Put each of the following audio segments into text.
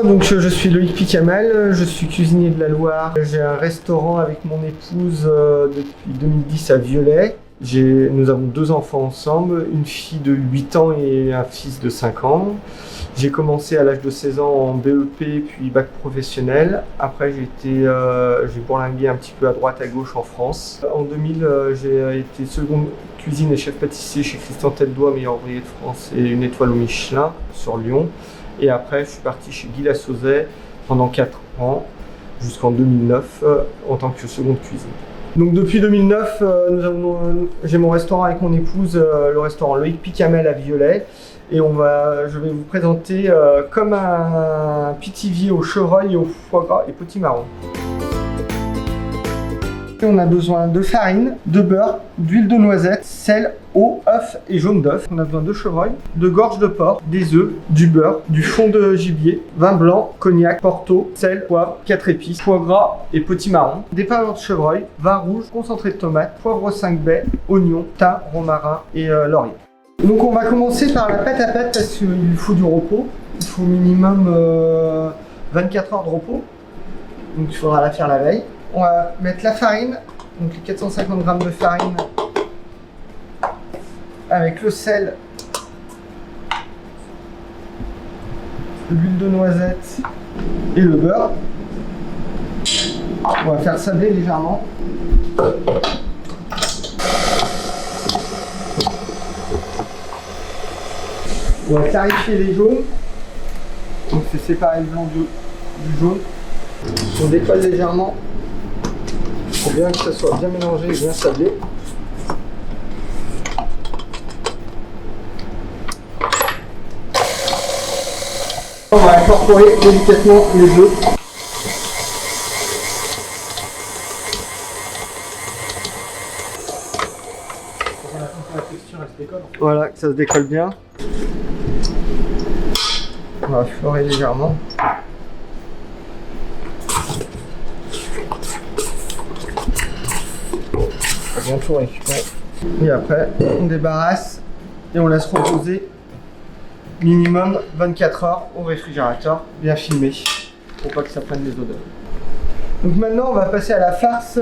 Donc je suis Loïc Picamel, je suis cuisinier de la Loire. J'ai un restaurant avec mon épouse depuis 2010 à Viollet. Nous avons 2 enfants ensemble, une fille de 8 ans et un fils de 5 ans. J'ai commencé à l'âge de 16 ans en BEP puis bac professionnel. Après j'ai bourlingué un petit peu à droite à gauche en France. En 2000, j'ai été seconde cuisine et chef pâtissier chez Christian Tête-Doigt, meilleur ouvrier de France et une étoile au Michelin sur Lyon. Et après, je suis parti chez Guy Lasauzet pendant 4 ans, jusqu'en 2009, en tant que seconde cuisine. Donc depuis 2009, j'ai mon restaurant avec mon épouse, le restaurant Loïc Picamel à Viollet. Et je vais vous présenter comme un pitivier au chevreuil, au foie gras et potimarron. On a besoin de farine, de beurre, d'huile de noisette, sel, eau, œuf et jaune d'œuf. On a besoin de chevreuil, de gorge de porc, des œufs, du beurre, du fond de gibier, vin blanc, cognac, porto, sel, poivre, 4 épices, foie gras et potimarron, des parures de chevreuil, vin rouge, concentré de tomate, poivre 5 baies, oignons, thym, romarin et laurier. Donc on va commencer par la pâte à pâte parce qu'il faut du repos. Il faut minimum 24 heures de repos. Donc il faudra la faire la veille. On va mettre la farine, donc les 450 g de farine avec le sel, l'huile de noisette et le beurre. On va faire sabler légèrement. On va clarifier les jaunes. Donc c'est séparer le blanc du jaune. On décolle légèrement pour bien que ça soit bien mélangé et bien sablé. On va incorporer délicatement les œufs. Voilà, que ça se décolle bien. On va florer légèrement. Bien tout récupérer. Et après, on débarrasse et on laisse reposer minimum 24 heures au réfrigérateur, bien filmé, pour pas que ça prenne les odeurs. Donc maintenant, on va passer à la farce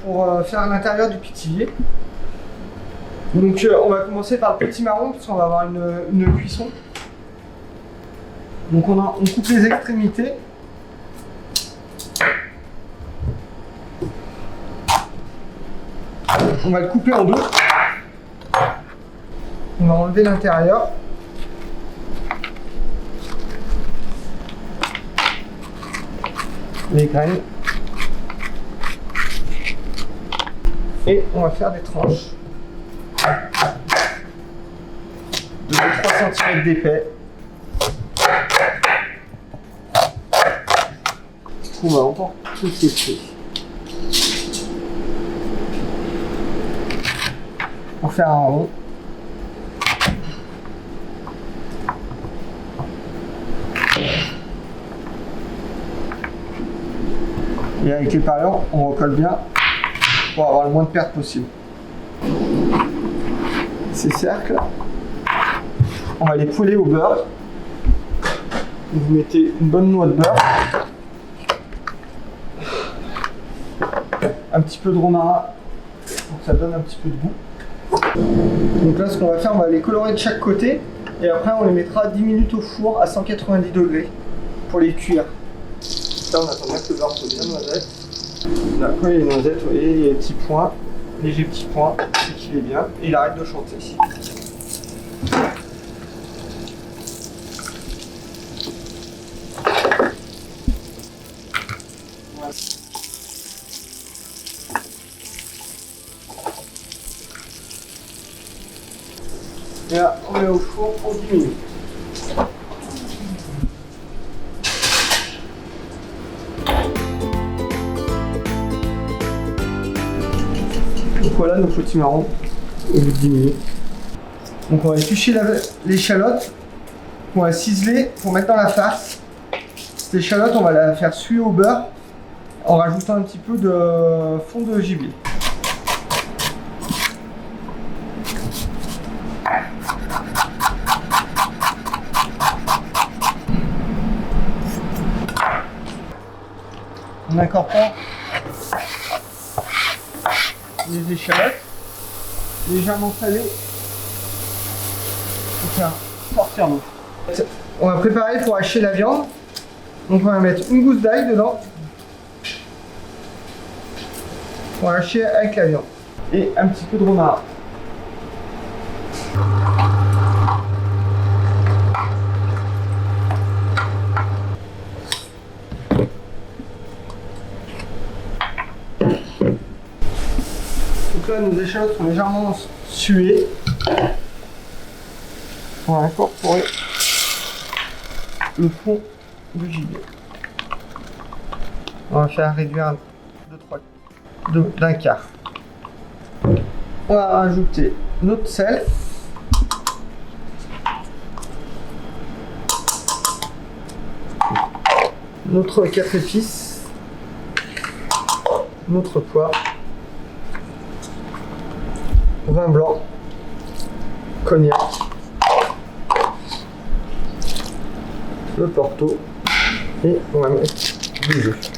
pour faire l'intérieur du pitivier. Donc on va commencer par le potimarron, parce qu'on va avoir une cuisson. Donc on coupe les extrémités. On va le couper en 2. On va enlever l'intérieur. Les graines. Et on va faire des tranches de 3 cm d'épais. On va encore tout sécher. Pour faire un rond. Et avec les parures, on recolle bien pour avoir le moins de pertes possible. Ces cercles, on va les poêler au beurre. Vous mettez une bonne noix de beurre, un petit peu de romarin pour que ça donne un petit peu de goût. Donc là, ce qu'on va faire, on va les colorer de chaque côté et après on les mettra 10 minutes au four à 190 degrés pour les cuire. Là, on attend bien que le beurre soit bien noisette. Là, quand il y a les noisettes, vous voyez, il y a des petits points, légers petits points, c'est qu'il est bien et il arrête de chanter. Voilà. Et là, on met au four pour 10 minutes. Donc voilà nos potimarrons au bout de 10 minutes. Donc on va éplucher l'échalote, on va ciseler pour mettre dans la farce. Cette échalote, on va la faire suer au beurre en rajoutant un petit peu de fond de gibier. On incorpore les échalotes légèrement salées pour faire sortir l'eau. On va préparer pour hacher la viande. Donc on va mettre une gousse d'ail dedans pour hacher avec la viande et un petit peu de romarin. Donc là nos échalotes sont légèrement suées. On va incorporer le fond du gibier. On va faire réduire d'un quart. On va rajouter notre sel. Notre 4 épices. Notre poivre. Vin blanc. Cognac. Le porto. Et on va mettre du œuf.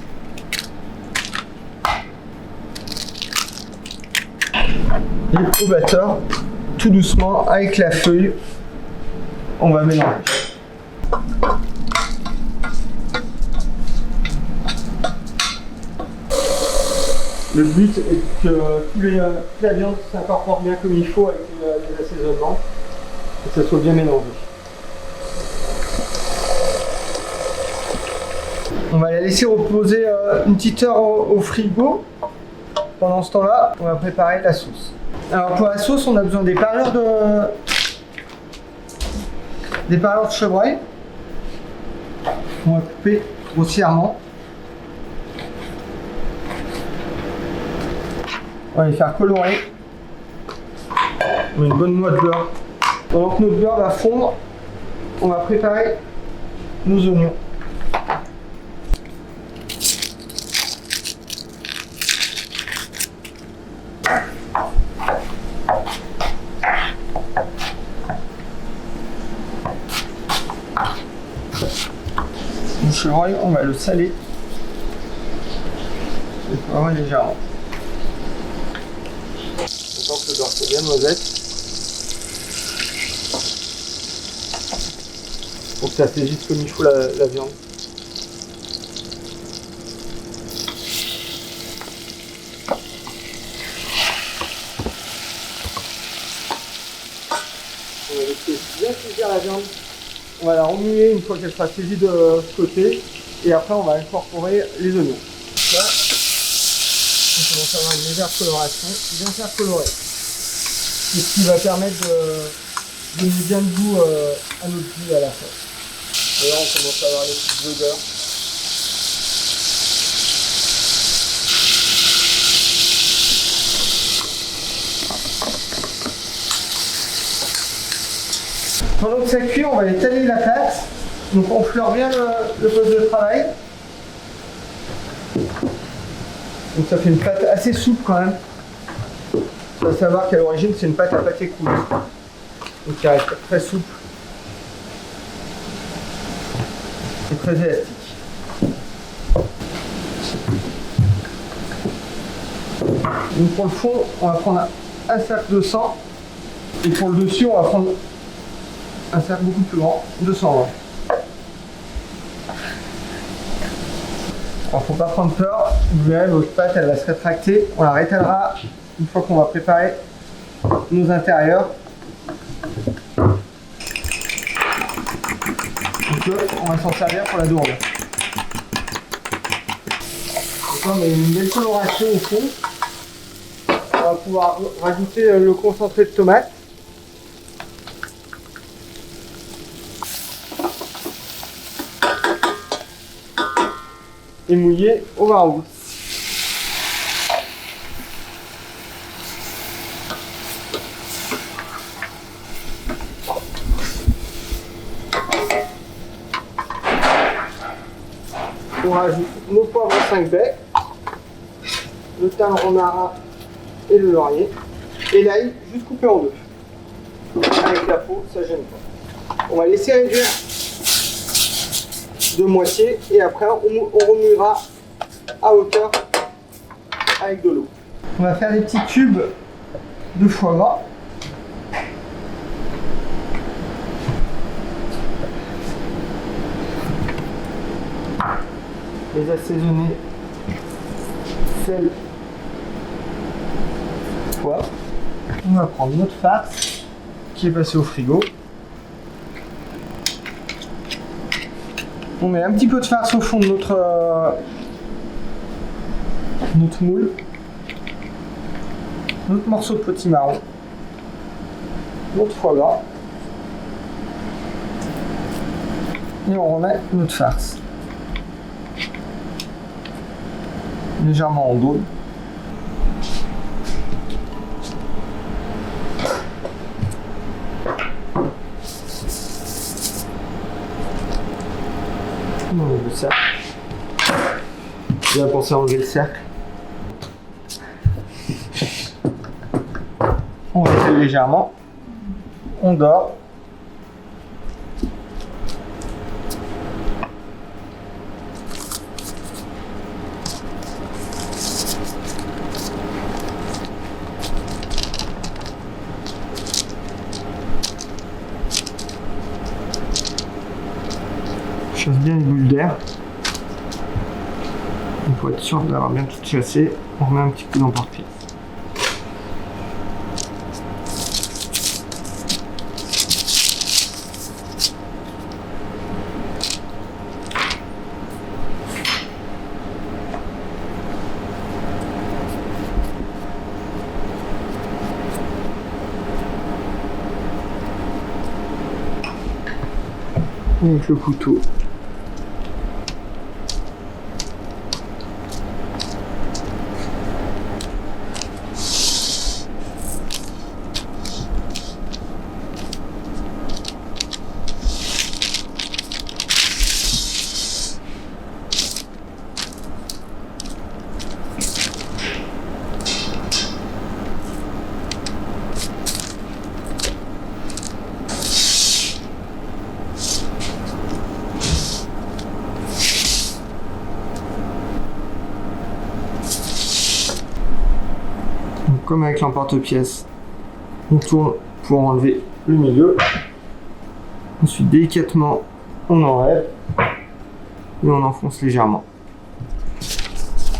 Et au batteur, tout doucement, avec la feuille, on va mélanger. Le but est que toute la viande s'incorpore bien comme il faut avec les assaisonnements et que ça soit bien mélangé. On va la laisser reposer une petite heure au frigo. Pendant ce temps-là, on va préparer la sauce. Alors pour la sauce, on a besoin des parures de chevreuil. On va couper grossièrement. On va les faire colorer. On met une bonne noix de beurre. Pendant que notre beurre va fondre, on va préparer nos oignons. Le chevreuil, on va le saler et poivrer légèrement. Autant que le beurre soit bien noisette. Pour que ça saisisse comme il faut la viande. On va laisser bien saisir la viande. On va la remuer une fois qu'elle sera saisie de ce côté et après on va incorporer les oignons. Là, on commence à avoir une légère coloration, bien faire colorer. C'est ce qui va permettre de donner bien de goût à notre jus à la fin. Et là on commence à avoir les petites odeurs. Pendant que ça cuit, on va étaler la pâte. Donc on fleure bien le poste de travail. Donc ça fait une pâte assez souple quand même. Il faut savoir qu'à l'origine c'est une pâte à pâté cool. Donc qui reste très souple. Et très élastique. Donc pour le fond, on va prendre un cercle de 100. Et pour le dessus, on va prendre un cercle beaucoup plus grand, 220. Alors faut pas prendre peur, vous verrez votre pâte elle va se rétracter, on la rétalera une fois qu'on va préparer nos intérieurs. Donc là, on va s'en servir pour la dorure. Donc là on a une belle coloration au fond. On va pouvoir rajouter le concentré de tomate. Et mouillé au vin rouge. On rajoute nos poivres 5 baies, le thym, le romarin et le laurier, et l'ail juste coupé en deux. Avec la peau, ça gêne pas. On va laisser réduire de moitié et après on remuera à hauteur avec de l'eau. On va faire des petits cubes de foie gras. Les assaisonner, sel, poivre. On va prendre notre farce qui est passé au frigo. On met un petit peu de farce au fond de notre moule. Notre morceau de potimarron. Notre foie gras. Et on remet notre farce. Légèrement en dos. On enlève le cercle. J'ai bien pensé à enlever le cercle. On refait légèrement. On dort. Chasse bien les bulles d'air. Il faut être sûr d'avoir bien tout chassé. On remet un petit coup d'emporte-pièce. Avec le couteau. Comme avec l'emporte-pièce, on tourne pour enlever le milieu. Ensuite, délicatement, on enlève et on enfonce légèrement.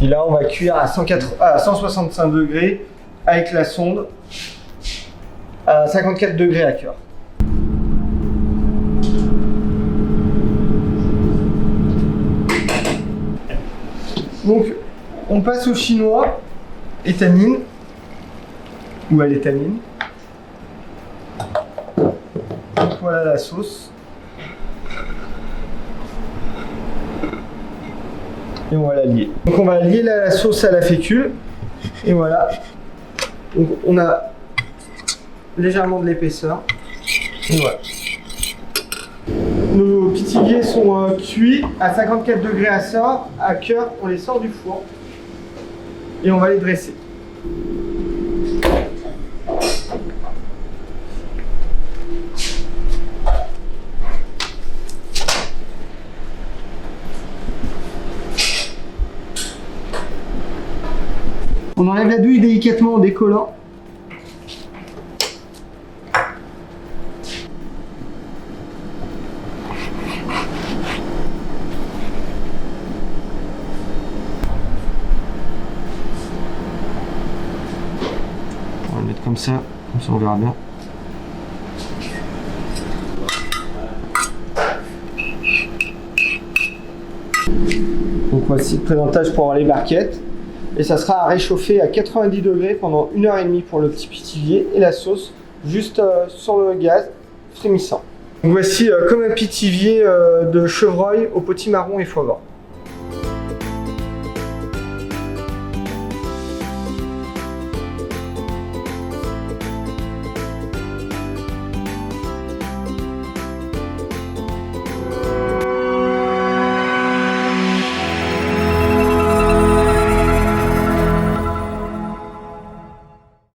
Et là, on va cuire à 165 degrés avec la sonde à 54 degrés à cœur. Donc, on passe au chinois étamine. Ou à l'étamine. Voilà la sauce. Et on va la lier. Donc on va lier la sauce à la fécule. Et voilà. Donc on a légèrement de l'épaisseur. Et voilà. Nos pitiguiers sont cuits à 54 degrés à cœur. On les sort du four. Et on va les dresser. On enlève la douille délicatement en décollant. On va le mettre comme ça on verra bien. Donc voici le présentage pour avoir les barquettes. Et ça sera à réchauffer à 90 degrés pendant 1h30 pour le petit pithivier et la sauce juste sur le gaz frémissant. Donc voici comme un pithivier de chevreuil au potimarron et foie gras.